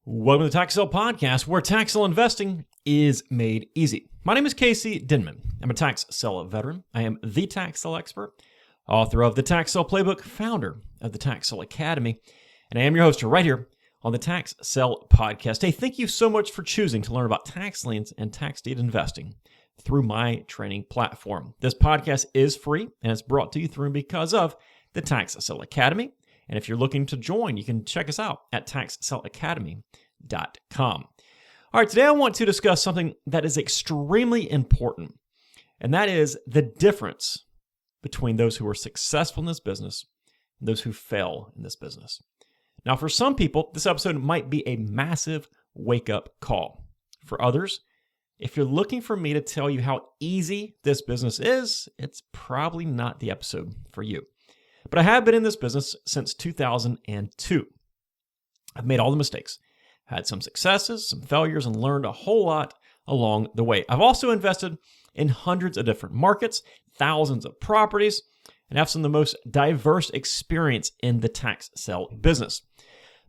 Welcome to the Tax Sale Podcast, where tax sale investing is made easy. My name is Casey Denman. I'm a tax sale veteran. I am the tax sale expert, author of the Tax Sale Playbook, founder of the Tax Sale Academy, and I am your host right here on the Tax Sale Podcast. Hey, thank you so much for choosing to learn about tax liens and tax deed investing through my training platform. This podcast is free, and it's brought to you through and because of the Tax Sale Academy. And if you're looking to join, you can check us out at taxsaleacademy.com. All right, today I want to discuss something that is extremely important, and that is the difference between those who are successful in this business and those who fail in this business. Now, for some people, this episode might be a massive wake-up call. For others, if you're looking for me to tell you how easy this business is, it's probably not the episode for you. But I have been in this business since 2002. I've made all the mistakes, had some successes, some failures, and learned a whole lot along the way. I've also invested in hundreds of different markets, thousands of properties, and have some of the most diverse experience in the tax sale business.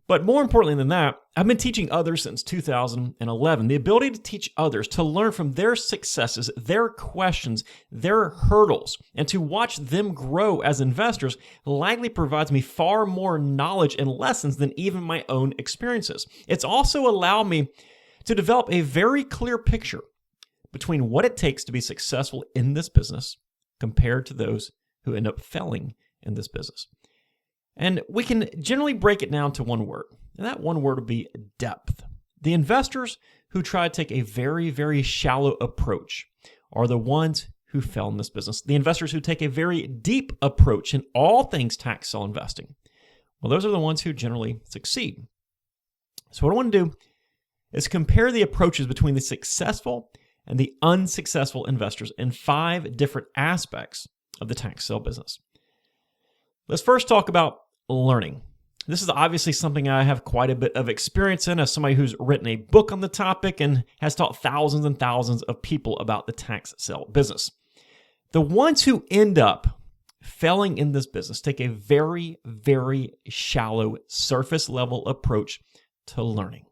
But more importantly than that, I've been teaching others since 2011. The ability to teach others, to learn from their successes, their questions, their hurdles, and to watch them grow as investors likely provides me far more knowledge and lessons than even my own experiences. It's also allowed me to develop a very clear picture between what it takes to be successful in this business compared to those who end up failing in this business. And we can generally break it down to one word, and that one word would be depth. The investors who try to take a very, very shallow approach are the ones who fail in this business. The investors who take a very deep approach in all things tax sale investing, well, those are the ones who generally succeed. So what I want to do is compare the approaches between the successful and the unsuccessful investors in 5 different aspects of the tax sale business. Let's first talk about learning. This is obviously something I have quite a bit of experience in as somebody who's written a book on the topic and has taught thousands and thousands of people about the tax sale business. The ones who end up failing in this business take a very, very shallow, surface level approach to learning.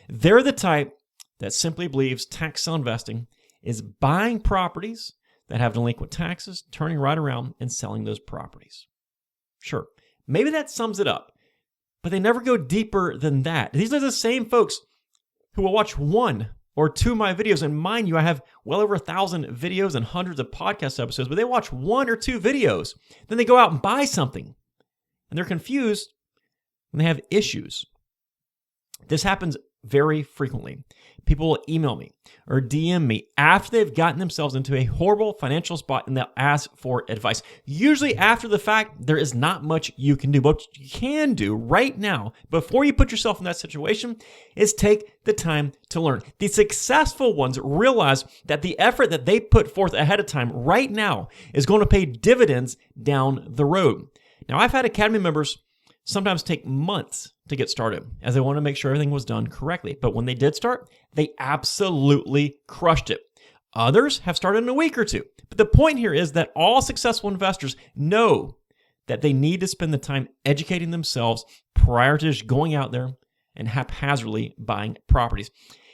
They're the type that simply believes tax sale investing is buying properties that have delinquent taxes, turning right around and selling those properties. Sure, maybe that sums it up, but they never go deeper than that. These are the same folks who will watch 1 or 2 of my videos, and mind you, I have well over 1,000 videos and hundreds of podcast episodes, but they watch 1 or 2 videos, then they go out and buy something, and they're confused, and they have issues. This happens very frequently. People will email me or DM me after they've gotten themselves into a horrible financial spot and they'll ask for advice. Usually after the fact, there is not much you can do. But what you can do right now, before you put yourself in that situation, is take the time to learn. The successful ones realize that the effort that they put forth ahead of time right now is going to pay dividends down the road. Now, I've had Academy members sometimes take months to get started as they want to make sure everything was done correctly. But when they did start, they absolutely crushed it. Others have started in a week or 2. But the point here is that all successful investors know that they need to spend the time educating themselves prior to just going out there and haphazardly buying properties.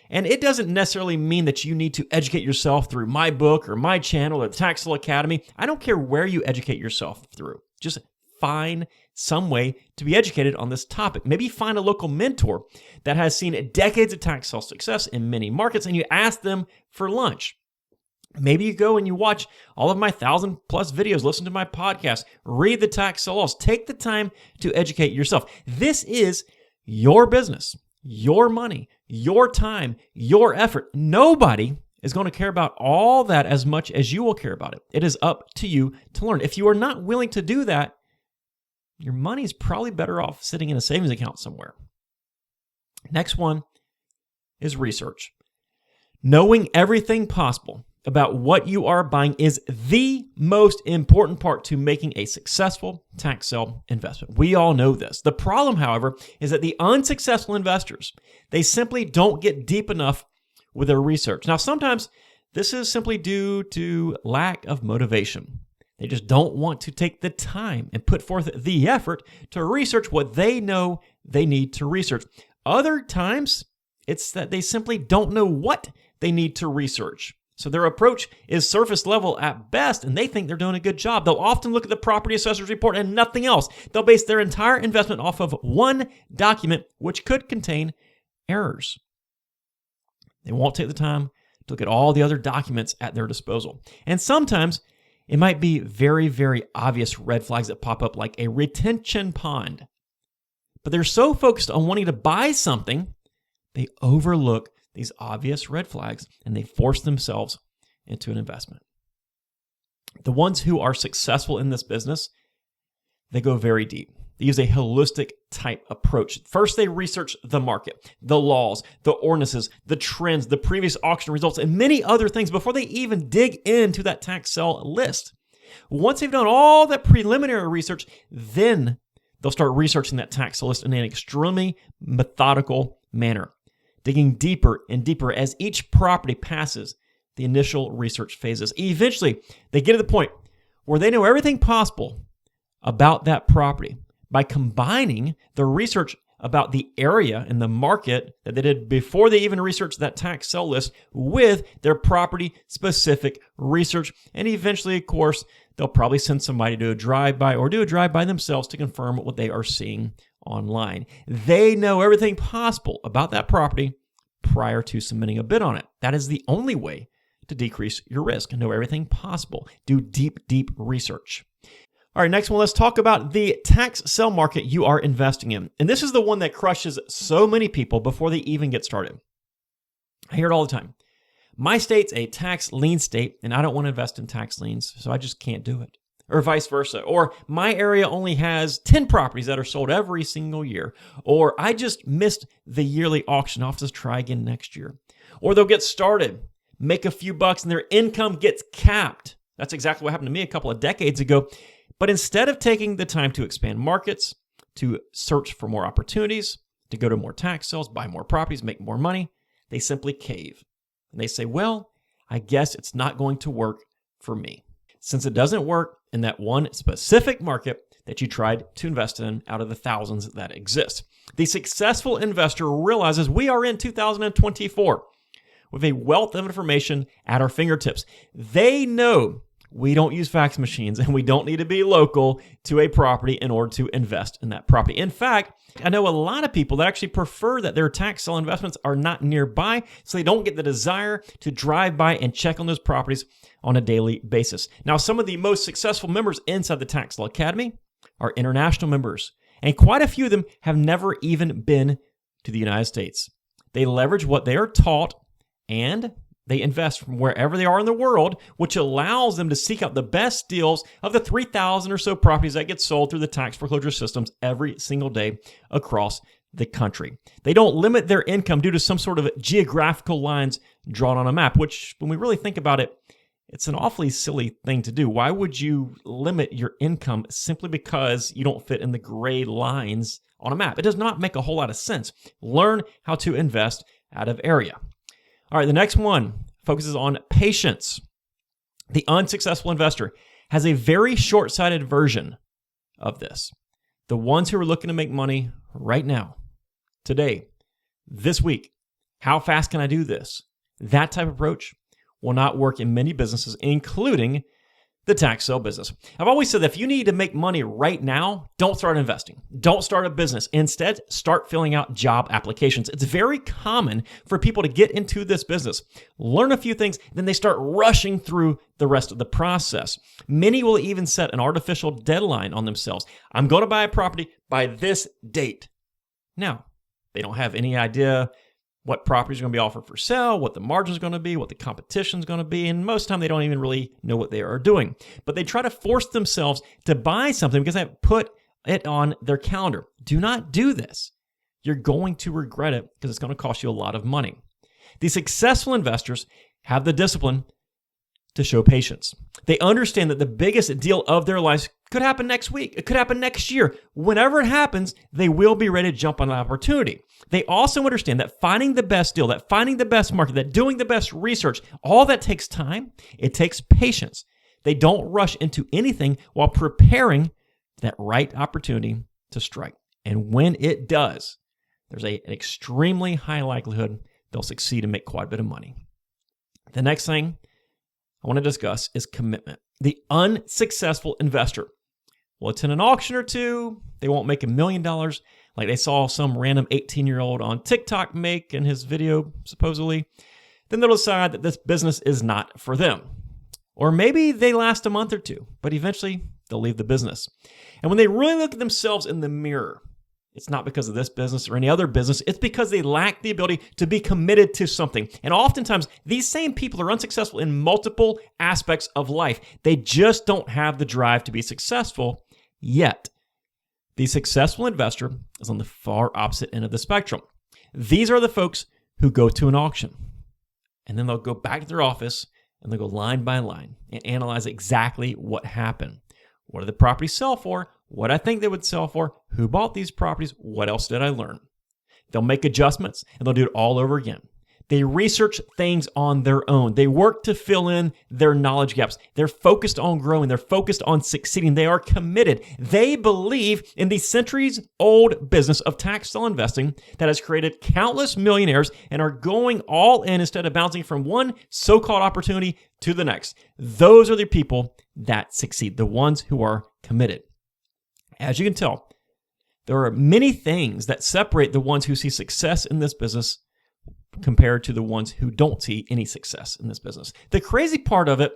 And it doesn't necessarily mean that you need to educate yourself through my book or my channel or the Tax Sale Academy. I don't care where you educate yourself through. Just find some way to be educated on this topic. Maybe find a local mentor that has seen decades of tax sale success in many markets and you ask them for lunch. Maybe you go and you watch all of my 1,000+ videos, listen to my podcast, read the tax sale laws. Take the time to educate yourself. This is your business, your money, your time, your effort. Nobody is going to care about all that as much as you will care about it. It is up to you to learn. If you are not willing to do that, your money is probably better off sitting in a savings account somewhere. Next one is research. Knowing everything possible about what you are buying is the most important part to making a successful tax sale investment. We all know this. The problem, however, is that the unsuccessful investors, they simply don't get deep enough with their research. Now, sometimes this is simply due to lack of motivation. They just don't want to take the time and put forth the effort to research what they know they need to research. Other times, it's that they simply don't know what they need to research. So their approach is surface level at best, and they think they're doing a good job. They'll often look at the property assessor's report and nothing else. They'll base their entire investment off of one document, which could contain errors. They won't take the time to look at all the other documents at their disposal. And sometimes it might be very, very obvious red flags that pop up like a retention pond. But they're so focused on wanting to buy something, they overlook these obvious red flags and they force themselves into an investment. The ones who are successful in this business, they go very deep. They use a holistic type approach. First, they research the market, the laws, the ordinances, the trends, the previous auction results, and many other things before they even dig into that tax sale list. Once they've done all that preliminary research, then they'll start researching that tax sale list in an extremely methodical manner, digging deeper and deeper as each property passes the initial research phases. Eventually, they get to the point where they know everything possible about that property by combining the research about the area and the market that they did before they even researched that tax sale list with their property-specific research. And eventually, of course, they'll probably send somebody to do a drive-by or do a drive-by themselves to confirm what they are seeing online. They know everything possible about that property prior to submitting a bid on it. That is the only way to decrease your risk. Know everything possible. Do deep, deep research. All right, next one, let's talk about the tax sale market you are investing in. And this is the one that crushes so many people before they even get started. I hear it all the time. My state's a tax lien state, and I don't want to invest in tax liens, so I just can't do it. Or vice versa. Or my area only has 10 properties that are sold every single year. Or I just missed the yearly auction. I'll have to try again next year. Or they'll get started, make a few bucks, and their income gets capped. That's exactly what happened to me a couple of decades ago. But instead of taking the time to expand markets, to search for more opportunities, to go to more tax sales, buy more properties, make more money, they simply cave. And they say, well, I guess it's not going to work for me. Since it doesn't work in that one specific market that you tried to invest in out of the thousands that exist. The successful investor realizes we are in 2024 with a wealth of information at our fingertips. They know we don't use fax machines and we don't need to be local to a property in order to invest in that property. In fact, I know a lot of people that actually prefer that their tax sale investments are not nearby, so they don't get the desire to drive by and check on those properties on a daily basis. Now, some of the most successful members inside the Tax Law Academy are international members, and quite a few of them have never even been to the United States. They leverage what they are taught and they invest from wherever they are in the world, which allows them to seek out the best deals of the 3,000 or so properties that get sold through the tax foreclosure systems every single day across the country. They don't limit their income due to some sort of geographical lines drawn on a map, which, when we really think about it, it's an awfully silly thing to do. Why would you limit your income simply because you don't fit in the gray lines on a map? It does not make a whole lot of sense. Learn how to invest out of area. All right, the next one focuses on patience. The unsuccessful investor has a very short-sighted version of this. The ones who are looking to make money right now, today, this week, how fast can I do this? That type of approach will not work in many businesses, including the tax sale business. I've always said that if you need to make money right now, don't start investing. Don't start a business. Instead, start filling out job applications. It's very common for people to get into this business, learn a few things, then they start rushing through the rest of the process. Many will even set an artificial deadline on themselves. I'm going to buy a property by this date. Now, they don't have any idea what properties are going to be offered for sale, what the margin is going to be, what the competition is going to be, and most of the time they don't even really know what they are doing. But they try to force themselves to buy something because they put it on their calendar. Do not do this. You're going to regret it because it's going to cost you a lot of money. The successful investors have the discipline to show patience. They understand that the biggest deal of their lives could happen next week. It could happen next year. Whenever it happens, they will be ready to jump on the opportunity. They also understand that finding the best deal, that finding the best market, that doing the best research, all that takes time. It takes patience. They don't rush into anything while preparing that right opportunity to strike. And when it does, there's an extremely high likelihood they'll succeed and make quite a bit of money. The next thing I want to discuss is commitment. The unsuccessful investor will attend an auction or two. They won't make $1 million like they saw some random 18-year-old on TikTok make in his video, supposedly. Then they'll decide that this business is not for them. Or maybe they last a month or two, but eventually they'll leave the business. And when they really look at themselves in the mirror, it's not because of this business or any other business. It's because they lack the ability to be committed to something. And oftentimes, these same people are unsuccessful in multiple aspects of life. They just don't have the drive to be successful yet. The successful investor is on the far opposite end of the spectrum. These are the folks who go to an auction, and then they'll go back to their office and they'll go line by line and analyze exactly what happened. What did the property sell for? What I think they would sell for? Who bought these properties? What else did I learn? They'll make adjustments and they'll do it all over again. They research things on their own. They work to fill in their knowledge gaps. They're focused on growing. They're focused on succeeding. They are committed. They believe in the centuries-old business of tax sale investing that has created countless millionaires and are going all in instead of bouncing from one so-called opportunity to the next. Those are the people that succeed, the ones who are committed. As you can tell, there are many things that separate the ones who see success in this business compared to the ones who don't see any success in this business. The crazy part of it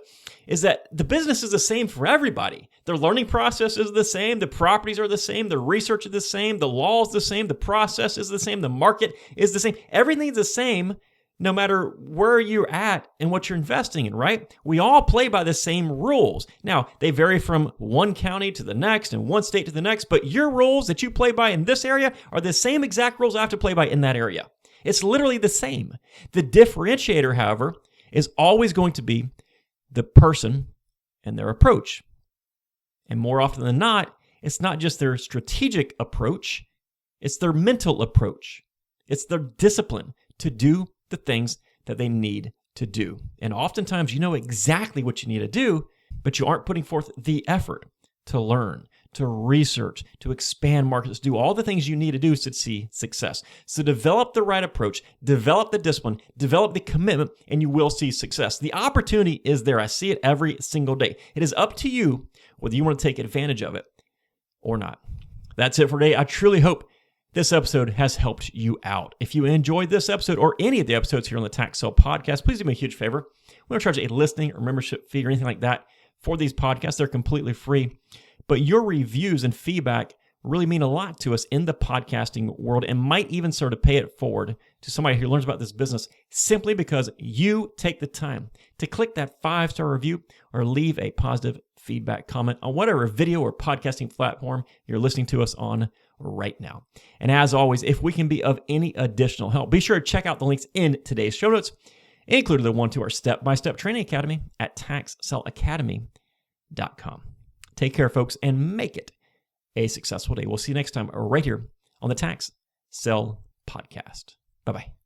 is that the business is the same for everybody. Their learning process is the same. The properties are the same. The research is the same. The law is the same. The process is the same. The market is the same. Everything's the same no matter where you're at and what you're investing in, right? We all play by the same rules. Now, they vary from one county to the next and one state to the next, but your rules that you play by in this area are the same exact rules I have to play by in that area. It's literally the same. The differentiator, however, is always going to be the person and their approach. And more often than not, it's not just their strategic approach, it's their mental approach. It's their discipline to do the things that they need to do. And oftentimes you know exactly what you need to do, but you aren't putting forth the effort to learn, to research, to expand markets, do all the things you need to do to see success. So develop the right approach, develop the discipline, develop the commitment, and you will see success. The opportunity is there. I see it every single day. It is up to you whether you want to take advantage of it or not. That's it for today. I truly hope this episode has helped you out. If you enjoyed this episode or any of the episodes here on the Tax Sale Podcast, please do me a huge favor. We don't charge a listening or membership fee or anything like that for these podcasts. They're completely free. But your reviews and feedback really mean a lot to us in the podcasting world and might even sort of pay it forward to somebody who learns about this business simply because you take the time to click that 5-star review or leave a positive feedback comment on whatever video or podcasting platform you're listening to us on right now. And as always, if we can be of any additional help, be sure to check out the links in today's show notes, including the one to our step-by-step training academy at taxsaleacademy.com. Take care, folks, and make it a successful day. We'll see you next time right here on the Tax Sale Podcast. Bye-bye.